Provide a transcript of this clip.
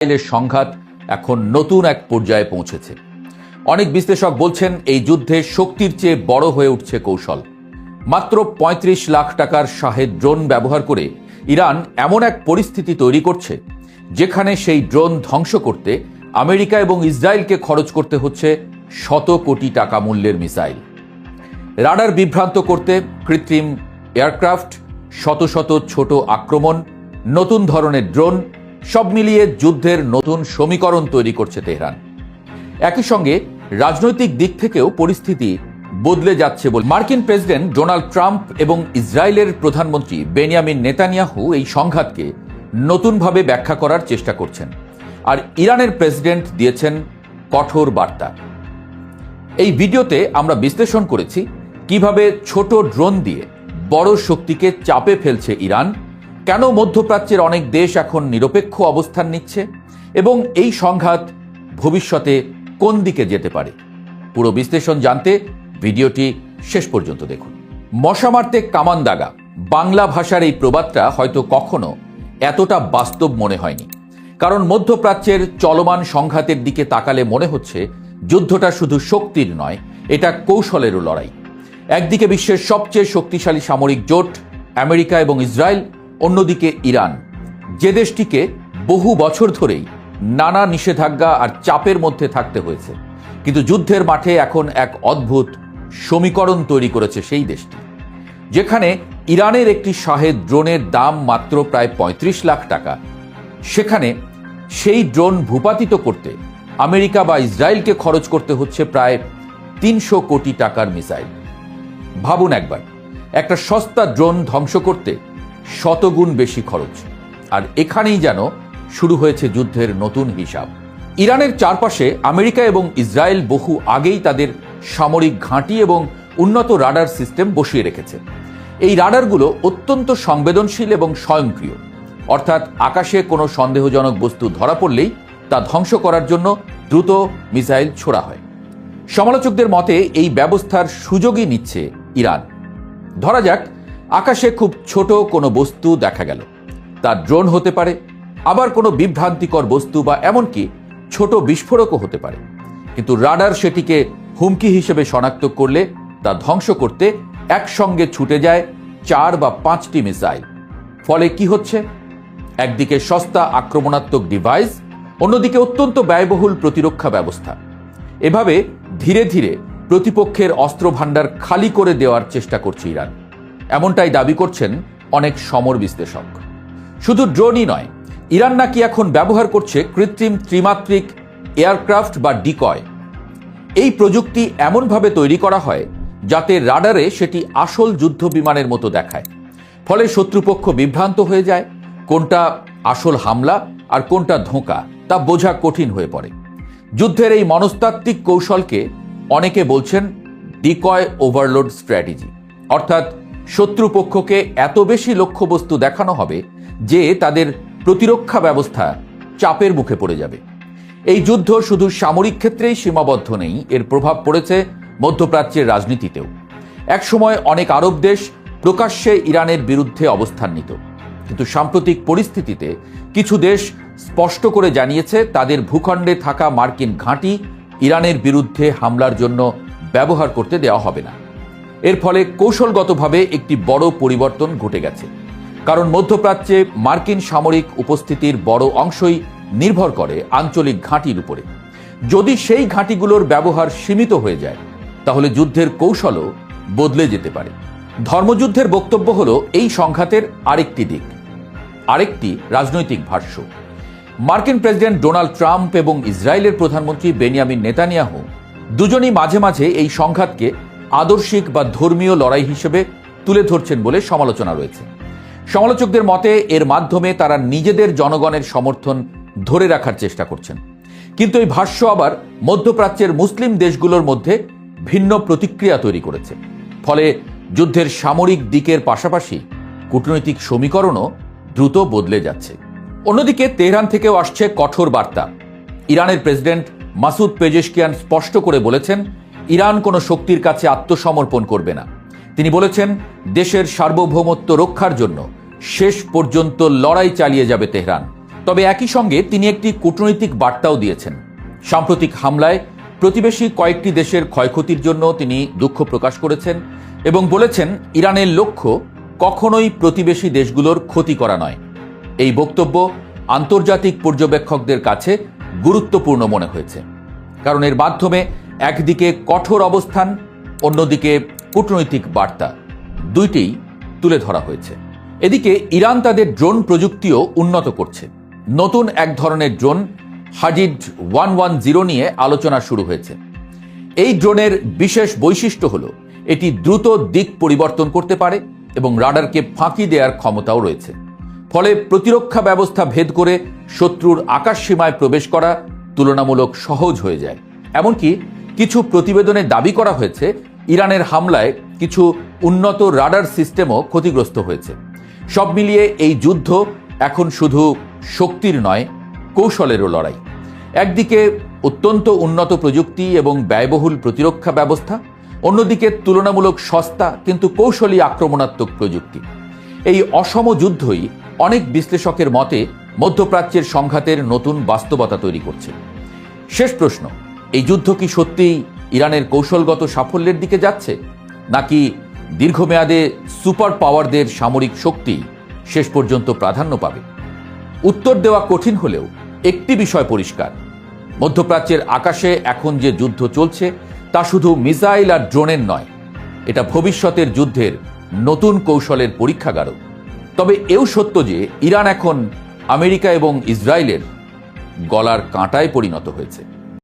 ইসরায়েলের সংঘাত এখন নতুন এক পর্যায়ে পৌঁছেছে। অনেক বিশ্লেষক বলছেন এই যুদ্ধে শক্তির চেয়ে বড় হয়ে উঠছে কৌশল। মাত্র ৩৫ লাখ টাকার শাহেদ ড্রোন ব্যবহার করে ইরান এমন এক পরিস্থিতি তৈরি করছে যেখানে সেই ড্রোন ধ্বংস করতে আমেরিকা এবং ইসরায়েলকে খরচ করতে হচ্ছে শত কোটি টাকা মূল্যের মিসাইল। রাডার বিভ্রান্ত করতে কৃত্রিম এয়ারক্রাফট, শত শত ছোট আক্রমণ, নতুন ধরনের ড্রোন, সব মিলিয়ে যুদ্ধের নতুন সমীকরণ তৈরি করছে তেহরান। একই সঙ্গে রাজনৈতিক দিক থেকেও পরিস্থিতি বদলে যাচ্ছে বলে মার্কিন প্রেসিডেন্ট ডোনাল্ড ট্রাম্প এবং ইসরায়েলের প্রধানমন্ত্রী বেনিয়ামিন নেতানিয়াহু এই সংঘাতকে নতুনভাবে ব্যাখ্যা করার চেষ্টা করছেন। আর ইরানের প্রেসিডেন্ট দিয়েছেন কঠোর বার্তা। এই ভিডিওতে আমরা বিশ্লেষণ করেছি কিভাবে ছোট ড্রোন দিয়ে বড় শক্তিকে চাপে ফেলছে ইরান, কেন মধ্যপ্রাচ্যের অনেক দেশ এখন নিরপেক্ষ অবস্থান নিচ্ছে এবং এই সংঘাত ভবিষ্যতে কোন দিকে যেতে পারে। পুরো বিশ্লেষণ জানতে ভিডিওটি শেষ পর্যন্ত দেখুন। মশা মারতে কামান দাগা, বাংলা ভাষার এই প্রবাদটা হয়তো কখনো এতটা বাস্তব মনে হয়নি। কারণ মধ্যপ্রাচ্যের চলমান সংঘাতের দিকে তাকালে মনে হচ্ছে যুদ্ধটা শুধু শক্তির নয়, এটা কৌশলেরও লড়াই। একদিকে বিশ্বের সবচেয়ে শক্তিশালী সামরিক জোট আমেরিকা এবং ইসরায়েল, অন্যদিকে ইরান, যে দেশটিকে বহু বছর ধরেই নানা নিষেধাজ্ঞা আর চাপের মধ্যে থাকতে হয়েছে। কিন্তু যুদ্ধের মাঠে এখন এক অদ্ভুত সমীকরণ তৈরি করেছে সেই দেশটি, যেখানে ইরানের একটি শাহেদ ড্রোনের দাম মাত্র প্রায় ৩৫ লাখ টাকা, সেখানে সেই ড্রোন ভূপাতিত করতে আমেরিকা বা ইসরায়েলকে খরচ করতে হচ্ছে প্রায় ৩০০ কোটি টাকার মিসাইল। ভাবুন একবার, একটা সস্তা ড্রোন ধ্বংস করতে শতগুণ বেশি খরচ। আর এখানেই যেন শুরু হয়েছে যুদ্ধের নতুন হিসাব। ইরানের চারপাশে আমেরিকা এবং ইসরায়েল বহু আগেই তাদের সামরিক ঘাঁটি এবং উন্নত রাডার সিস্টেম বসিয়ে রেখেছে। এই রাডারগুলো অত্যন্ত সংবেদনশীল এবং স্বয়ংক্রিয়, অর্থাৎ আকাশে কোনো সন্দেহজনক বস্তু ধরা পড়লেই তা ধ্বংস করার জন্য দ্রুত মিসাইল ছোড়া হয়। সমালোচকদের মতে এই ব্যবস্থার সুযোগই নিচ্ছে ইরান। ধরা যাক আকাশে খুব ছোট কোনো বস্তু দেখা গেল, তা ড্রোন হতে পারে, আবার কোনো বিভ্রান্তিকর বস্তু বা এমনকি ছোট বিস্ফোরকও হতে পারে। কিন্তু রাডার সেটিকে হুমকি হিসেবে শনাক্ত করলে তা ধ্বংস করতে একসঙ্গে ছুটে যায় ৪ বা ৫টি মিসাইল। ফলে কি হচ্ছে? একদিকে সস্তা আক্রমণাত্মক ডিভাইস, অন্যদিকে অত্যন্ত ব্যয়বহুল প্রতিরক্ষা ব্যবস্থা। এভাবে ধীরে ধীরে প্রতিপক্ষের অস্ত্র ভাণ্ডার খালি করে দেওয়ার চেষ্টা করছে ইরান, এমনটাই দাবি করছেন অনেক সমর বিশ্লেষক। শুধু ড্রোনই নয়, ইরান নাকি এখন ব্যবহার করছে কৃত্রিম ত্রিমাত্রিক এয়ারক্রাফট বা ডিকয়। এই প্রযুক্তি এমনভাবে তৈরি করা হয় যাতে রাডারে সেটি আসল যুদ্ধ বিমানের মতো দেখায়। ফলে শত্রুপক্ষ বিভ্রান্ত হয়ে যায়, কোনটা আসল হামলা আর কোনটা ধোঁকা তা বোঝা কঠিন হয়ে পড়ে। যুদ্ধের এই মনস্তাত্ত্বিক কৌশলকে অনেকে বলছেন ডিকয় ওভারলোড স্ট্র্যাটেজি, অর্থাৎ শত্রুপক্ষকে এত বেশি লক্ষ্যবস্তু দেখানো হবে যে তাদের প্রতিরক্ষা ব্যবস্থা চাপের মুখে পড়ে যাবে। এই যুদ্ধ শুধু সামরিক ক্ষেত্রেই সীমাবদ্ধ নেই, এর প্রভাব পড়েছে মধ্যপ্রাচ্যের রাজনীতিতেও। একসময় অনেক আরব দেশ প্রকাশ্যে ইরানের বিরুদ্ধে অবস্থান নিত, কিন্তু সাম্প্রতিক পরিস্থিতিতে কিছু দেশ স্পষ্ট করে জানিয়েছে তাদের ভূখণ্ডে থাকা মার্কিন ঘাঁটি ইরানের বিরুদ্ধে হামলার জন্য ব্যবহার করতে দেওয়া হবে না। এর ফলে কৌশলগতভাবে একটি বড় পরিবর্তন ঘটে গেছে, কারণ মধ্যপ্রাচ্যে মার্কিন সামরিক উপস্থিতির বড় অংশই নির্ভর করে আঞ্চলিক ঘাঁটির উপরে। যদি সেই ঘাঁটিগুলোর ব্যবহার সীমিত হয়ে যায়, তাহলে যুদ্ধের কৌশলও বদলে যেতে পারে। ধর্মযুদ্ধের বক্তব্য হলো এই সংঘাতের আরেকটি দিক, আরেকটি রাজনৈতিক ভাষ্য। মার্কিন প্রেসিডেন্ট ডোনাল্ড ট্রাম্প এবং ইসরায়েলের প্রধানমন্ত্রী বেনিয়ামিন নেতানিয়াহু দুজনই মাঝে মাঝে এই সংঘাতকে আদর্শিক বা ধর্মীয় লড়াই হিসেবে তুলে ধরছেন বলে সমালোচনা রয়েছে। সমালোচকদের মতে এর মাধ্যমে তারা নিজেদের জনগণের সমর্থন ধরে রাখার চেষ্টা করছেন। কিন্তু এই ভাষ্য আবার মধ্যপ্রাচ্যের মুসলিম দেশগুলোর মধ্যে ভিন্ন প্রতিক্রিয়া তৈরি করেছে। ফলে যুদ্ধের সামরিক দিকের পাশাপাশি কূটনৈতিক সমীকরণও দ্রুত বদলে যাচ্ছে। অন্যদিকে তেহরান থেকেও আসছে কঠোর বার্তা। ইরানের প্রেসিডেন্ট মাসুদ পেজেশকিয়ান স্পষ্ট করে বলেছেন ইরান কোনো শক্তির কাছে আত্মসমর্পণ করবে না। তিনি বলেছেন দেশের সার্বভৌমত্ব রক্ষার জন্য শেষ পর্যন্ত লড়াই চালিয়ে যাবে তেহরান। তবে একই সঙ্গে তিনি একটি কূটনৈতিক বার্তাও দিয়েছেন। সাম্প্রতিক হামলায় প্রতিবেশী কয়েকটি দেশের ক্ষয়ক্ষতির জন্য তিনি দুঃখ প্রকাশ করেছেন এবং বলেছেন ইরানের লক্ষ্য কখনোই প্রতিবেশী দেশগুলোর ক্ষতি করা নয়। এই বক্তব্য আন্তর্জাতিক পর্যবেক্ষকদের কাছে গুরুত্বপূর্ণ মনে হয়েছে, কারণ এর মাধ্যমে একদিকে কঠোর অবস্থান, অন্যদিকে কূটনৈতিক বার্তা দুইটিই তুলে ধরা হয়েছে। এদিকে ইরান তাদের ড্রোন প্রযুক্তিও উন্নত করছে। নতুন এক ধরনের ড্রোন হাজিড 110 নিয়ে আলোচনা শুরু হয়েছে। এই ড্রোনের বিশেষ বৈশিষ্ট্য হল এটি দ্রুত দিক পরিবর্তন করতে পারে এবং রাডারকে ফাঁকি দেওয়ার ক্ষমতাও রয়েছে। ফলে প্রতিরক্ষা ব্যবস্থা ভেদ করে শত্রুর আকাশসীমায় প্রবেশ করা তুলনামূলক সহজ হয়ে যায়। এমনকি কিছু প্রতিবেদনে দাবি করা হয়েছে ইরানের হামলায় কিছু উন্নত রাডার সিস্টেমও ক্ষতিগ্রস্ত হয়েছে। সব মিলিয়ে এই যুদ্ধ এখন শুধু শক্তির নয়, কৌশলেরও লড়াই। একদিকে অত্যন্ত উন্নত প্রযুক্তি এবং ব্যয়বহুল প্রতিরক্ষা ব্যবস্থা, অন্যদিকে তুলনামূলক সস্তা কিন্তু কৌশলী আক্রমণাত্মক প্রযুক্তি। এই অসম যুদ্ধই অনেক বিশ্লেষকের মতে মধ্যপ্রাচ্যের সংঘাতের নতুন বাস্তবতা তৈরি করছে। শেষ প্রশ্ন, এই যুদ্ধ কি সত্যিই ইরানের কৌশলগত সাফল্যের দিকে যাচ্ছে, নাকি দীর্ঘমেয়াদে সুপার পাওয়ারদের সামরিক শক্তি শেষ পর্যন্ত প্রাধান্য পাবে? উত্তর দেওয়া কঠিন হলেও একটি বিষয় পরিষ্কার, মধ্যপ্রাচ্যের আকাশে এখন যে যুদ্ধ চলছে তা শুধু মিসাইল আর ড্রোনের নয়, এটা ভবিষ্যতের যুদ্ধের নতুন কৌশলের পরীক্ষাগারও। তবে এও সত্য যে ইরান এখন আমেরিকা এবং ইসরায়েলের গলার কাঁটায় পরিণত হয়েছে।